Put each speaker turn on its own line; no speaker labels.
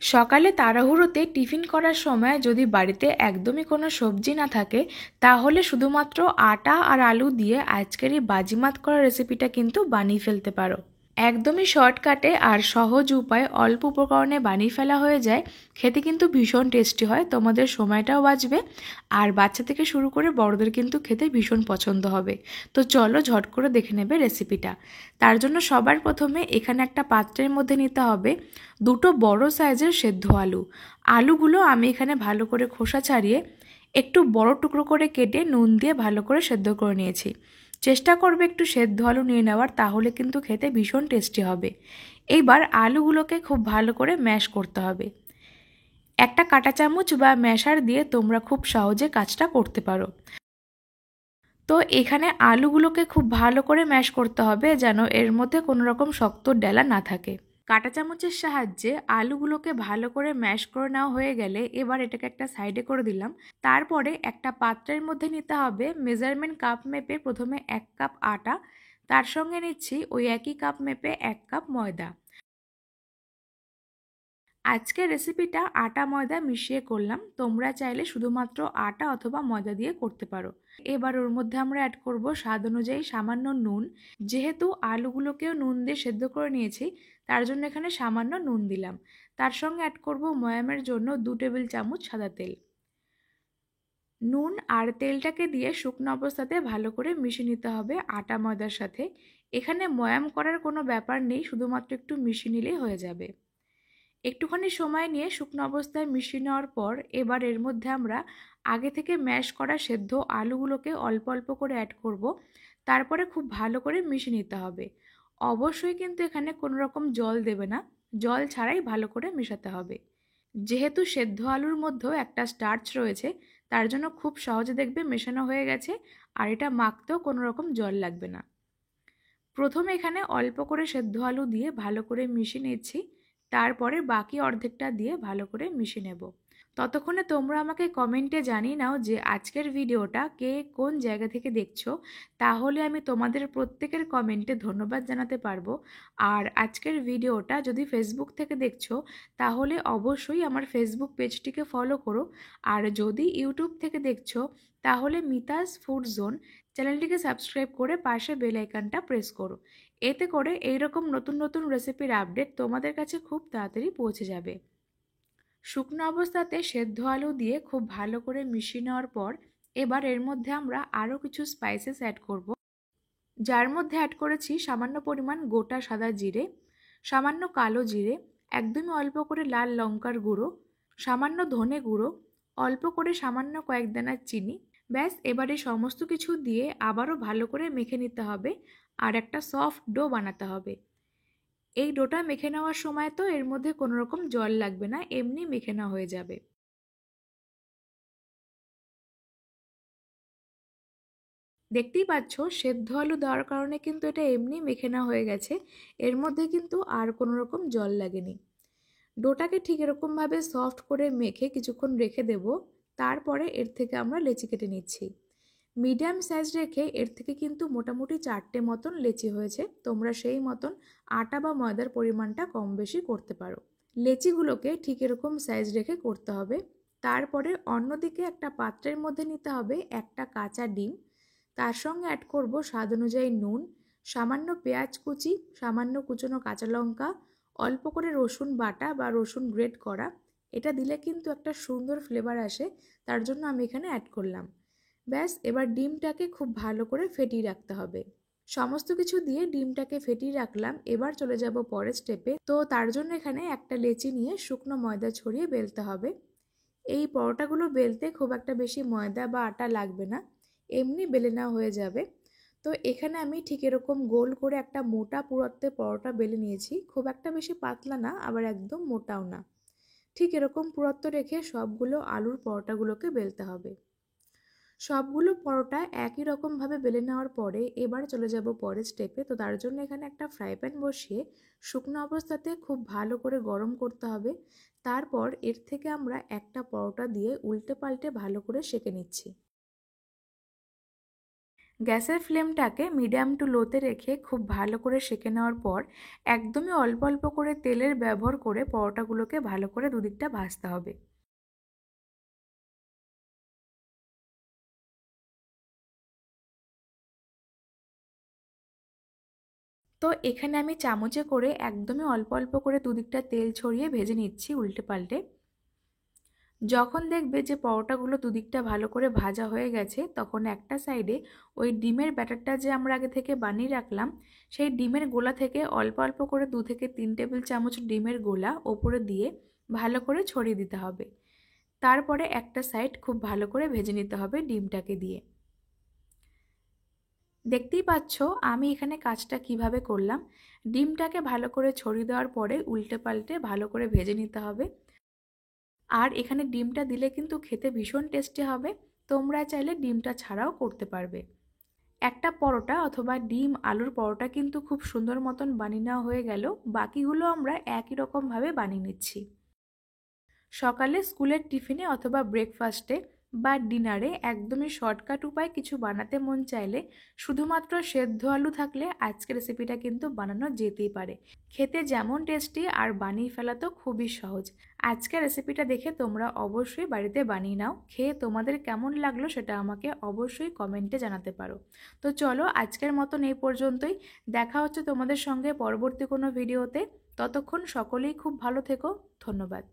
সকালে তাড়াহুড়োতে টিফিন করার সময় যদি বাড়িতে একদমই কোনো সবজি না থাকে, তাহলে শুধুমাত্র আটা আর আলু দিয়ে আজকের এই বাজিমাত করা রেসিপিটা কিন্তু বানিয়ে ফেলতে পারো। একদমই শর্টকাটে আর সহজ উপায় অল্প উপকরণে বানিয়ে ফেলা হয়ে যায়। খেতে কিন্তু ভীষণ টেস্টি হয়, তোমাদের সময়টাও বাঁচবে আর বাচ্চা থেকে শুরু করে বড়দের কিন্তু খেতে ভীষণ পছন্দ হবে। তো চলো ঝট করে দেখে নেবে রেসিপিটা। তার জন্য সবার প্রথমে এখানে একটা পাত্রের মধ্যে নিতে হবে দুটো বড় সাইজের সেদ্ধ আলু। আলুগুলো আমি এখানে ভালো করে খোসা ছাড়িয়ে একটু বড় টুকরো করে কেটে নুন দিয়ে ভালো করে সেদ্ধ করে নিয়েছি। চেষ্টা করবে একটু সেদ্ধ আলু নিয়ে নেওয়ার, তাহলে কিন্তু খেতে ভীষণ টেস্টি হবে। এইবার আলুগুলোকে খুব ভালো করে ম্যাশ করতে হবে। একটা কাঁটা চামচ বা ম্যাশার দিয়ে তোমরা খুব সহজে কাজটা করতে পারো। তো এখানে আলুগুলোকে খুব ভালো করে ম্যাশ করতে হবে যেন এর মধ্যে কোনো রকম শক্ত ডেলা না থাকে। কাঁটা চামচের সাহায্যে আলুগুলোকে ভালো করে ম্যাশ করে নেওয়া হয়ে গেলে এবার এটাকে একটা সাইডে করে দিলাম। তারপরে একটা পাত্রের মধ্যে নিতে হবে মেজারমেন্ট কাপ মেপে প্রথমে 1 কাপ আটা, তার সঙ্গে নিচ্ছি ওই একই কাপ মেপে 1 কাপ ময়দা। আজকের রেসিপিটা আটা ময়দা মিশিয়ে করলাম, তোমরা চাইলে শুধুমাত্র আটা অথবা ময়দা দিয়ে করতে পারো। এবার ওর মধ্যে আমরা অ্যাড করব স্বাদ অনুযায়ী সামান্য নুন। যেহেতু আলুগুলোকেও নুন দিয়ে সেদ্ধ করে নিয়েছি, তার জন্য এখানে সামান্য নুন দিলাম। তার সঙ্গে অ্যাড করব ময়ামের জন্য 2 টেবিল চামচ সাদা তেল। নুন আর তেলটাকে দিয়ে শুকনো অবস্থাতে ভালো করে মিশিয়ে নিতে হবে আটা ময়দার সাথে। এখানে ময়াম করার কোনো ব্যাপার নেই, শুধুমাত্র একটু মিশিয়ে নিলেই হয়ে যাবে। একটুখানি সময় নিয়ে শুকনো অবস্থায় মিশিয়ে নেওয়ার পর এবার এর মধ্যে আমরা আগে থেকে ম্যাশ করা সেদ্ধ আলুগুলোকে অল্প অল্প করে অ্যাড করব। তারপরে খুব ভালো করে মিশিয়ে নিতে হবে। অবশ্যই কিন্তু এখানে কোনো রকম জল দেবে না, জল ছাড়াই ভালো করে মেশাতে হবে। যেহেতু সেদ্ধ আলুর মধ্যেও একটা স্টার্চ রয়েছে, তার জন্য খুব সহজে দেখবে মেশানো হয়ে গেছে আর এটা মাখতেও কোনো রকম জল লাগবে না। প্রথমে এখানে অল্প করে সেদ্ধ আলু দিয়ে ভালো করে মিশিয়ে নিচ্ছি, তারপরে বাকি অর্ধেকটা দিয়ে ভালো করে মিশিয়ে নেব। ততক্ষণে তোমরা আমাকে কমেন্টে জানিয়ে নাও যে আজকের ভিডিওটা কে কোন জায়গা থেকে দেখছো, তাহলে আমি তোমাদের প্রত্যেকের কমেন্টে ধন্যবাদ জানাতে পারবো। আর আজকের ভিডিওটা যদি ফেসবুক থেকে দেখছো, তাহলে অবশ্যই আমার ফেসবুক পেজটিকে ফলো করো। আর যদি ইউটিউব থেকে দেখছো, তাহলে মিতাস ফুড জোন চ্যানেলটিকে সাবস্ক্রাইব করে পাশে বেল আইকনটা প্রেস করো। এতে করে এইরকম নতুন নতুন রেসিপির আপডেট তোমাদের কাছে খুব তাড়াতাড়ি পৌঁছে যাবে। শুকনো অবস্থাতে সেদ্ধ আলু দিয়ে খুব ভালো করে মিশিয়ে নেওয়ার পর এবার এর মধ্যে আমরা আরও কিছু স্পাইসেস অ্যাড করব, যার মধ্যে অ্যাড করেছি সামান্য পরিমাণ গোটা সাদা জিরে, সামান্য কালো জিরে, একদমই অল্প করে লাল লঙ্কার গুঁড়ো, সামান্য ধনে গুঁড়ো, অল্প করে সামান্য কয়েক দানা চিনি। ব্যাস, এবারে সমস্ত কিছু দিয়ে আবারও ভালো করে মেখে নিতে হবে আর একটা সফট ডো বানাতে হবে। এই ডোটা মেখে নেওয়ার সময় তো এর মধ্যে কোনো রকম জল লাগবে না, এমনি মেখে নেওয়া হয়ে যাবে। দেখতেই পাচ্ছ সেদ্ধ আলু দেওয়ার কারণে কিন্তু এটা এমনি মেখে নেওয়া হয়ে গেছে, এর মধ্যে কিন্তু আর কোনো রকম জল লাগেনি। ডোটাকে ঠিক এরকমভাবে সফট করে মেখে কিছুক্ষণ রেখে দেব। তারপরে এর থেকে আমরা লেচি কেটে নিচ্ছি। মিডিয়াম সাইজ রেখে এর থেকে কিন্তু মোটামুটি 4টে মতন লেচি হয়েছে, তোমরা সেই মতন আটা বা ময়দার পরিমাণটা কম বেশি করতে পারো। লেচিগুলোকে ঠিক এরকম সাইজ রেখে করতে হবে। তারপরে অন্যদিকে একটা পাত্রের মধ্যে নিতে হবে একটা কাঁচা ডিম, তার সঙ্গে অ্যাড করব স্বাদ অনুযায়ী নুন, সামান্য পেঁয়াজ কুচি, সামান্য কুচনো কাঁচা লঙ্কা, অল্প করে রসুন বাটা বা রসুন গ্রেট করা। এটা দিলে কিন্তু একটা সুন্দর ফ্লেভার আসে, তার জন্য আমি এখানে অ্যাড করলাম। ব্যাস, এবার ডিমটাকে খুব ভালো করে ফেটিয়ে রাখতে হবে। সমস্ত কিছু দিয়ে ডিমটাকে ফেটিয়ে রাখলাম, এবার চলে যাব পরের স্টেপে। তো তার জন্য এখানে একটা লেচি নিয়ে শুকনো ময়দা ছড়িয়ে বেলতে হবে। এই পরোটাগুলো বেলতে খুব একটা বেশি ময়দা বা আটা লাগবে না, এমনি বেলে নেওয়া হয়ে যাবে। তো এখানে আমি ঠিক এরকম গোল করে একটা মোটা পুরুত্বের পরোটা বেলে নিয়েছি, খুব একটা বেশি পাতলা না আবার একদম মোটাও না। ঠিক এরকম পুরুত্ব রেখে সবগুলো আলুর পরোটাগুলোকে বেলতে হবে। সবগুলো পরোটা একই রকমভাবে বেলে নেওয়ার পরে এবার চলে যাব পরের স্টেপে। তো তার জন্য এখানে একটা ফ্রাই প্যান বসিয়ে শুকনো অবস্থাতে খুব ভালো করে গরম করতে হবে। তারপর এর থেকে আমরা একটা পরোটা দিয়ে উল্টে পাল্টে ভালো করে সেঁকে নিচ্ছি। গ্যাসের ফ্লেমটাকে মিডিয়াম টু লোতে রেখে খুব ভালো করে সেঁকে নেওয়ার পর একদমই অল্প অল্প করে তেলের ব্যবহার করে পরোটাগুলোকে ভালো করে দুদিকটা ভাজতে হবে। তো এখানে আমি চামচে করে একদমই অল্প অল্প করে দুদিকটা তেল ছড়িয়ে ভেজে নিচ্ছি উল্টে পাল্টে। যখন দেখবে যে পরোটাগুলো দুদিকটা ভালো করে ভাজা হয়ে গেছে, তখন একটা সাইডে ওই ডিমের ব্যাটারটা যে আমরা আগে থেকে বানিয়ে রাখলাম, সেই ডিমের গোলা থেকে অল্প অল্প করে 2 থেকে 3 টেবিল চামচ ডিমের গোলা ওপরে দিয়ে ভালো করে ছড়িয়ে দিতে হবে। তারপরে একটা সাইড খুব ভালো করে ভেজে নিতে হবে ডিমটাকে দিয়ে। দেখতেই পাচ্ছ আমি এখানে কাজটা কিভাবে করলাম। ডিমটাকে ভালো করে ছড়িয়ে দেওয়ার পরে উল্টে পাল্টে ভালো করে ভেজে নিতে হবে। আর এখানে ডিমটা দিলে কিন্তু খেতে ভীষণ টেস্টি হবে। তোমরা চাইলে ডিমটা ছাড়াও করতে পারবে। একটা পরোটা অথবা ডিম আলুর পরোটা কিন্তু খুব সুন্দর মতন বানিয়ে নেওয়া হয়ে গেল। বাকিগুলো আমরা একই রকমভাবে বানিয়ে নিচ্ছি। সকালে স্কুলের টিফিনে অথবা ব্রেকফাস্টে বা ডিনারে একদমই শর্টকাট উপায় কিছু বানাতে মন চাইলে শুধুমাত্র সেদ্ধ আলু থাকলে আজকের রেসিপিটা কিন্তু বানানো যেতেই পারে। খেতে যেমন টেস্টি আর বানিয়ে ফেলা তো খুবই সহজ। আজকের রেসিপিটা দেখে তোমরা অবশ্যই বাড়িতে বানিয়ে নাও। খেয়ে তোমাদের কেমন লাগলো সেটা আমাকে অবশ্যই কমেন্টে জানাতে পারো। তো চলো আজকের মতন এই পর্যন্তই। দেখা হচ্ছে তোমাদের সঙ্গে পরবর্তী কোনো ভিডিওতে। ততক্ষণ সকলেই খুব ভালো থেকো। ধন্যবাদ।